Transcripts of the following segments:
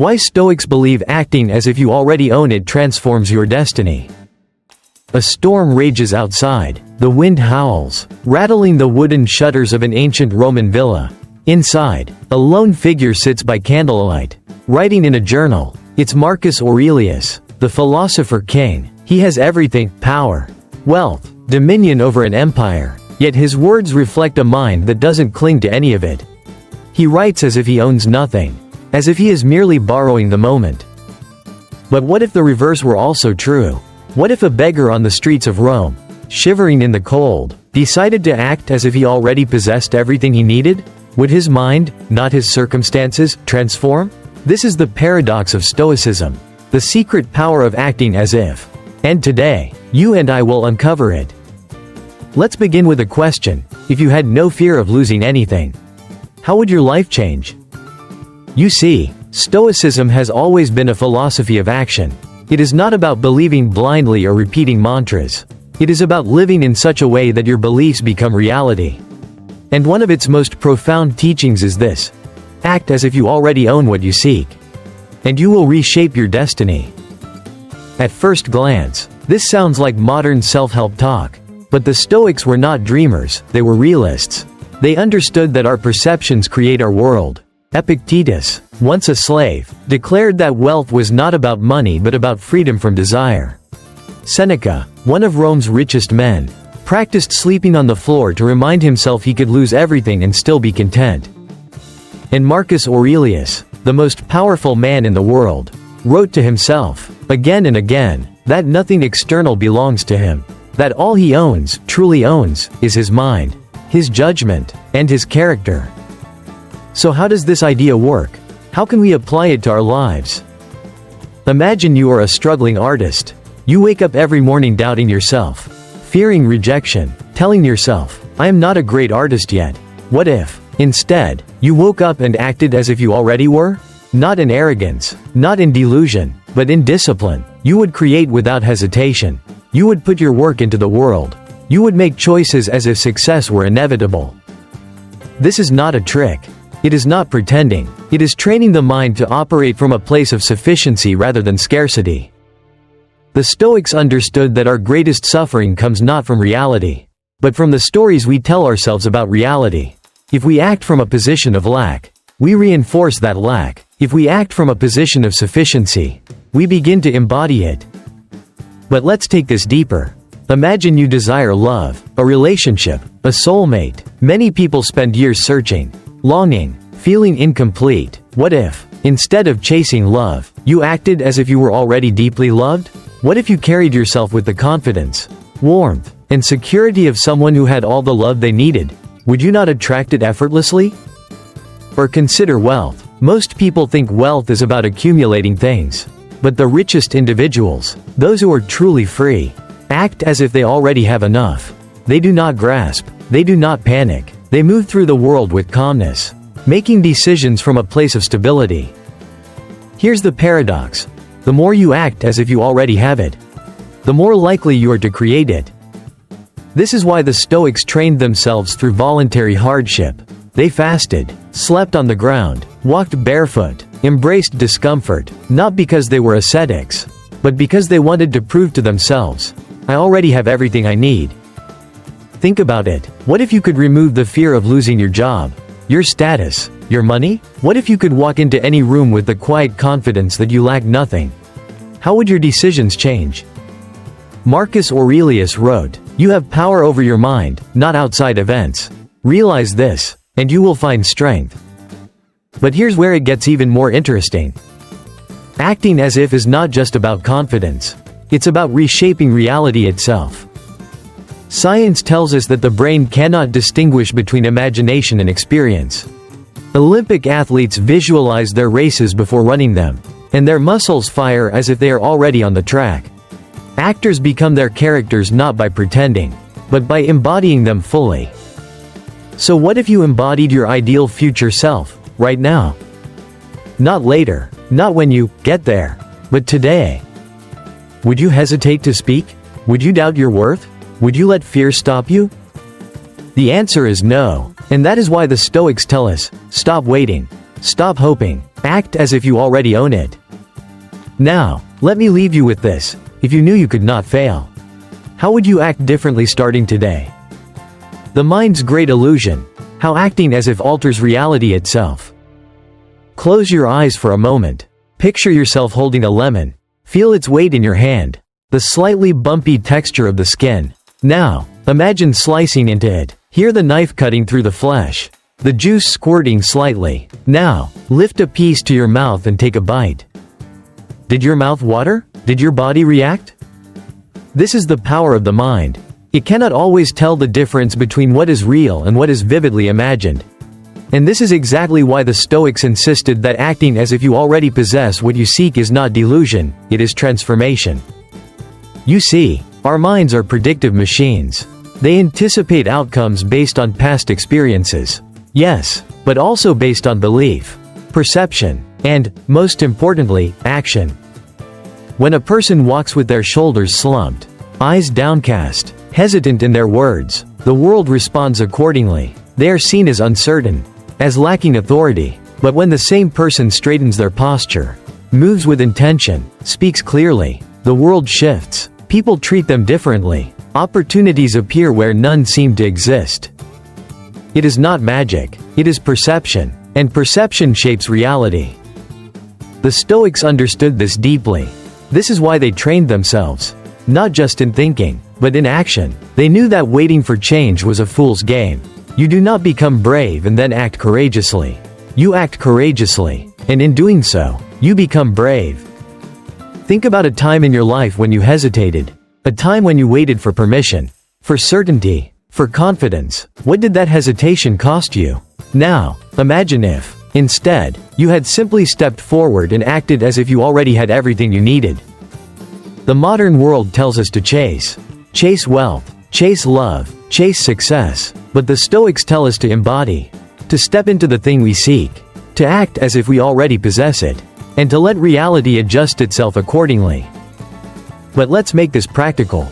Why Stoics believe acting as if you already own it transforms your destiny. A storm rages outside. The wind howls, rattling the wooden shutters of an ancient Roman villa. Inside, a lone figure sits by candlelight, writing in a journal. It's Marcus Aurelius, the philosopher king. He has everything: power, wealth, dominion over an empire. Yet his words reflect a mind that doesn't cling to any of it. He writes as if he owns nothing, as if he is merely borrowing the moment. But what if the reverse were also true? What if a beggar on the streets of Rome, shivering in the cold, decided to act as if he already possessed everything he needed? Would his mind, not his circumstances, transform? This is the paradox of Stoicism, the secret power of acting as if. And today, you and I will uncover it. Let's begin with a question. If you had no fear of losing anything, how would your life change? You see, Stoicism has always been a philosophy of action. It is not about believing blindly or repeating mantras. It is about living in such a way that your beliefs become reality. And one of its most profound teachings is this: act as if you already own what you seek, and you will reshape your destiny. At first glance, this sounds like modern self-help talk. But the Stoics were not dreamers, they were realists. They understood that our perceptions create our world. Epictetus, once a slave, declared that wealth was not about money but about freedom from desire. Seneca, one of Rome's richest men, practiced sleeping on the floor to remind himself he could lose everything and still be content. And Marcus Aurelius, the most powerful man in the world, wrote to himself, again and again, that nothing external belongs to him, that all he owns, truly owns, is his mind, his judgment, and his character. So how does this idea work? How can we apply it to our lives? Imagine you are a struggling artist. You wake up every morning doubting yourself, fearing rejection, telling yourself, I am not a great artist yet. What if, instead, you woke up and acted as if you already were? Not in arrogance, not in delusion, but in discipline. You would create without hesitation. You would put your work into the world. You would make choices as if success were inevitable. This is not a trick. It is not pretending. It is training the mind to operate from a place of sufficiency rather than scarcity. The Stoics understood that our greatest suffering comes not from reality, but from the stories we tell ourselves about reality. If we act from a position of lack, we reinforce that lack. If we act from a position of sufficiency, we begin to embody it. But let's take this deeper. Imagine you desire love, a relationship, a soulmate. Many people spend years searching, longing, feeling incomplete. What if, instead of chasing love, you acted as if you were already deeply loved? What if you carried yourself with the confidence, warmth, and security of someone who had all the love they needed? Would you not attract it effortlessly? Or consider wealth. Most people think wealth is about accumulating things. But the richest individuals, those who are truly free, act as if they already have enough. They do not grasp. They do not panic. They move through the world with calmness, making decisions from a place of stability. Here's the paradox. The more you act as if you already have it, the more likely you are to create it. This is why the Stoics trained themselves through voluntary hardship. They fasted, slept on the ground, walked barefoot, embraced discomfort, not because they were ascetics, but because they wanted to prove to themselves, I already have everything I need. Think about it. What if you could remove the fear of losing your job, your status, your money? What if you could walk into any room with the quiet confidence that you lack nothing? How would your decisions change? Marcus Aurelius wrote, "You have power over your mind, not outside events. Realize this, and you will find strength." But here's where it gets even more interesting. Acting as if is not just about confidence. It's about reshaping reality itself. Science tells us that the brain cannot distinguish between imagination and experience. Olympic athletes visualize their races before running them, and their muscles fire as if they are already on the track. Actors become their characters not by pretending, but by embodying them fully. So what if you embodied your ideal future self, right now? Not later, not when you get there, but today. Would you hesitate to speak? Would you doubt your worth? Would you let fear stop you? The answer is no, and that is why the Stoics tell us, stop waiting, stop hoping, Act as if you already own it. Now, let me leave you with this. If you knew you could not fail, how would you act differently starting today? The mind's great illusion. How acting as if alters reality itself. Close your eyes for a moment. Picture yourself holding a lemon. Feel its weight in your hand. The slightly bumpy texture of the skin. Now, imagine slicing into it. Hear the knife cutting through the flesh. The juice squirting slightly. Now, lift a piece to your mouth and take a bite. Did your mouth water? Did your body react? This is the power of the mind. It cannot always tell the difference between what is real and what is vividly imagined. And this is exactly why the Stoics insisted that acting as if you already possess what you seek is not delusion, it is transformation. You see, our minds are predictive machines. They anticipate outcomes based on past experiences. Yes, but also based on belief, perception, and, most importantly, action. When a person walks with their shoulders slumped, eyes downcast, hesitant in their words, the world responds accordingly. They are seen as uncertain, as lacking authority. But when the same person straightens their posture, moves with intention, speaks clearly, the world shifts. People treat them differently. Opportunities appear where none seem to exist. It is not magic, it is perception, and perception shapes reality. The Stoics understood this deeply. This is why they trained themselves, not just in thinking, but in action. They knew that waiting for change was a fool's game. You do not become brave and then act courageously. You act courageously, and in doing so, you become brave. Think about a time in your life when you hesitated, a time when you waited for permission, for certainty, for confidence. What did that hesitation cost you? Now, imagine if, instead, you had simply stepped forward and acted as if you already had everything you needed. The modern world tells us to chase wealth, chase love, chase success, but the Stoics tell us to embody, to step into the thing we seek, to act as if we already possess it, and to let reality adjust itself accordingly. But let's make this practical.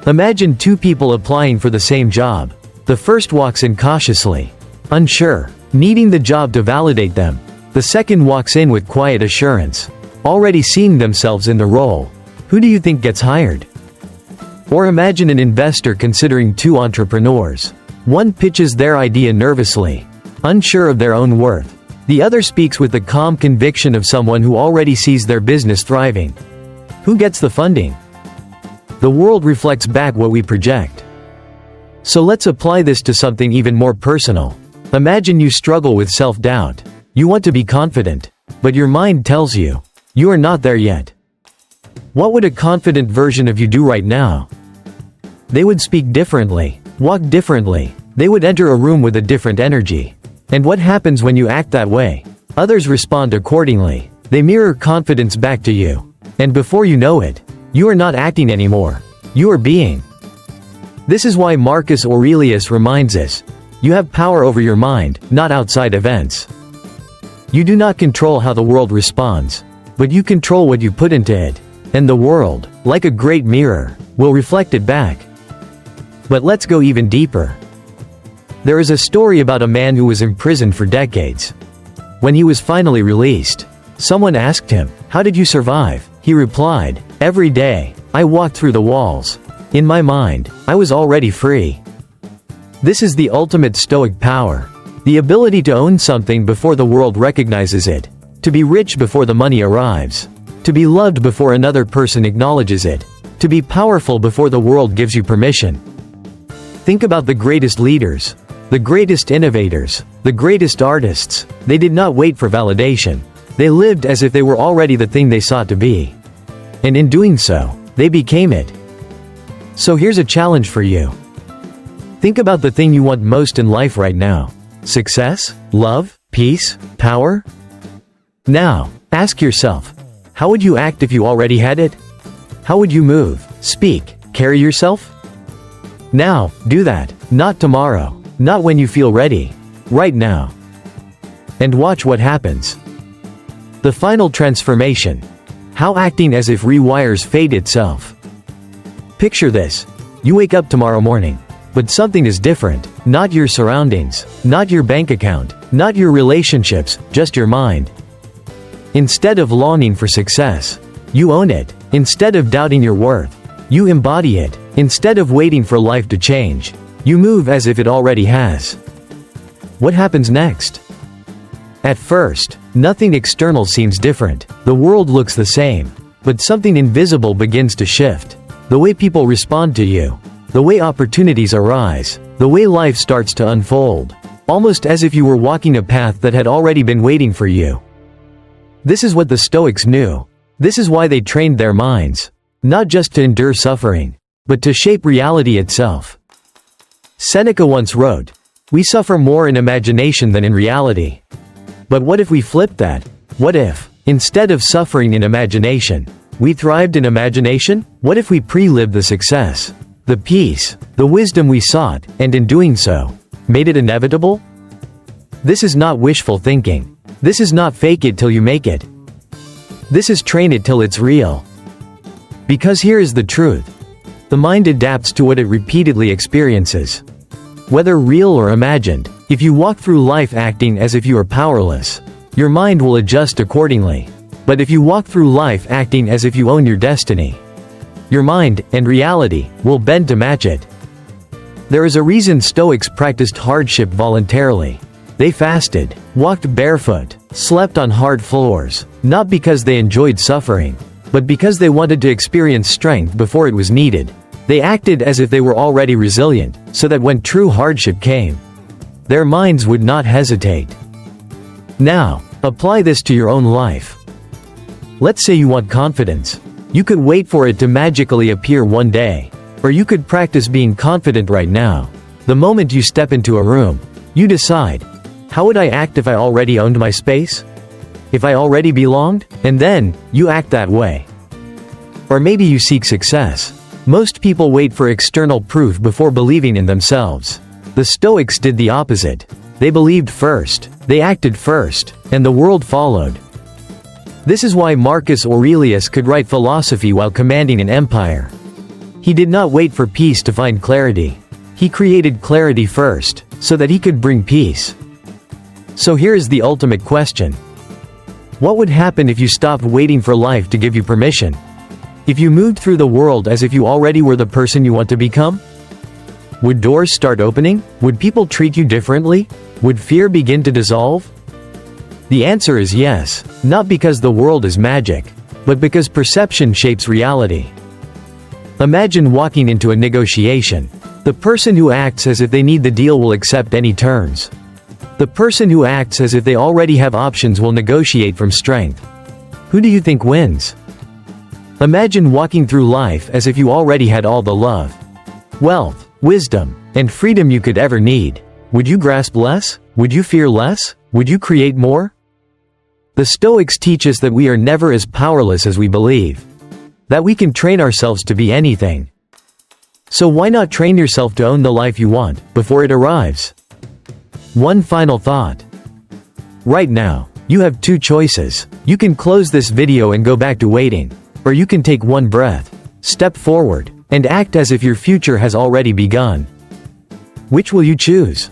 Imagine two people applying for the same job. The first walks in cautiously, unsure, needing the job to validate them. The second walks in with quiet assurance, already seeing themselves in the role. Who do you think gets hired? Or imagine an investor considering two entrepreneurs. One pitches their idea nervously, unsure of their own worth. The other speaks with the calm conviction of someone who already sees their business thriving. Who gets the funding? The world reflects back what we project. So let's apply this to something even more personal. Imagine you struggle with self-doubt. You want to be confident, but your mind tells you, you are not there yet. What would a confident version of you do right now? They would speak differently, walk differently, they would enter a room with a different energy. And what happens when you act that way? Others respond accordingly. They mirror confidence back to you. And before you know it, you are not acting anymore. You are being. This is why Marcus Aurelius reminds us, you have power over your mind, not outside events. You do not control how the world responds, but you control what you put into it. And the world, like a great mirror, will reflect it back. But let's go even deeper. There is a story about a man who was imprisoned for decades. When he was finally released, someone asked him, "How did you survive?" He replied, "Every day, I walked through the walls. In my mind, I was already free." This is the ultimate Stoic power. The ability to own something before the world recognizes it. To be rich before the money arrives. To be loved before another person acknowledges it. To be powerful before the world gives you permission. Think about the greatest leaders, the greatest innovators, the greatest artists. They did not wait for validation. They lived as if they were already the thing they sought to be. And in doing so, they became it. So here's a challenge for you. Think about the thing you want most in life right now. Success? Love? Peace? Power? Now, ask yourself, how would you act if you already had it? How would you move, speak, carry yourself? Now, do that. Not tomorrow. Not when you feel ready. Right now. And watch what happens. The final transformation. How acting as if rewires fate itself. Picture this. You wake up tomorrow morning. But something is different. Not your surroundings. Not your bank account. Not your relationships. Just your mind. Instead of longing for success, you own it. Instead of doubting your worth, you embody it. Instead of waiting for life to change, you move as if it already has. What happens next? At first, nothing external seems different. The world looks the same. But something invisible begins to shift. The way people respond to you. The way opportunities arise. The way life starts to unfold. Almost as if you were walking a path that had already been waiting for you. This is what the Stoics knew. This is why they trained their minds. Not just to endure suffering, but to shape reality itself. Seneca once wrote, "We suffer more in imagination than in reality." But what if we flipped that? What if, instead of suffering in imagination, we thrived in imagination? What if we pre-lived the success, the peace, the wisdom we sought, and in doing so, made it inevitable? This is not wishful thinking. This is not fake it till you make it. This is train it till it's real. Because here is the truth. The mind adapts to what it repeatedly experiences. Whether real or imagined, if you walk through life acting as if you are powerless, your mind will adjust accordingly. But if you walk through life acting as if you own your destiny, your mind, and reality, will bend to match it. There is a reason Stoics practiced hardship voluntarily. They fasted, walked barefoot, slept on hard floors, not because they enjoyed suffering, but because they wanted to experience strength before it was needed. They acted as if they were already resilient, so that when true hardship came, their minds would not hesitate. Now, apply this to your own life. Let's say you want confidence. You could wait for it to magically appear one day. Or you could practice being confident right now. The moment you step into a room, you decide, how would I act if I already owned my space? If I already belonged? And then, you act that way. Or maybe you seek success. Most people wait for external proof before believing in themselves. The Stoics did the opposite. They believed first, they acted first, and the world followed. This is why Marcus Aurelius could write philosophy while commanding an empire. He did not wait for peace to find clarity. He created clarity first, so that he could bring peace. So here is the ultimate question. What would happen if you stopped waiting for life to give you permission? If you moved through the world as if you already were the person you want to become? Would doors start opening? Would people treat you differently? Would fear begin to dissolve? The answer is yes, not because the world is magic, but because perception shapes reality. Imagine walking into a negotiation. The person who acts as if they need the deal will accept any terms. The person who acts as if they already have options will negotiate from strength. Who do you think wins? Imagine walking through life as if you already had all the love, wealth, wisdom, and freedom you could ever need. Would you grasp less? Would you fear less? Would you create more? The Stoics teach us that we are never as powerless as we believe. That we can train ourselves to be anything. So why not train yourself to own the life you want, before it arrives? One final thought. Right now, you have two choices. You can close this video and go back to waiting. Or you can take one breath, step forward, and act as if your future has already begun. Which will you choose?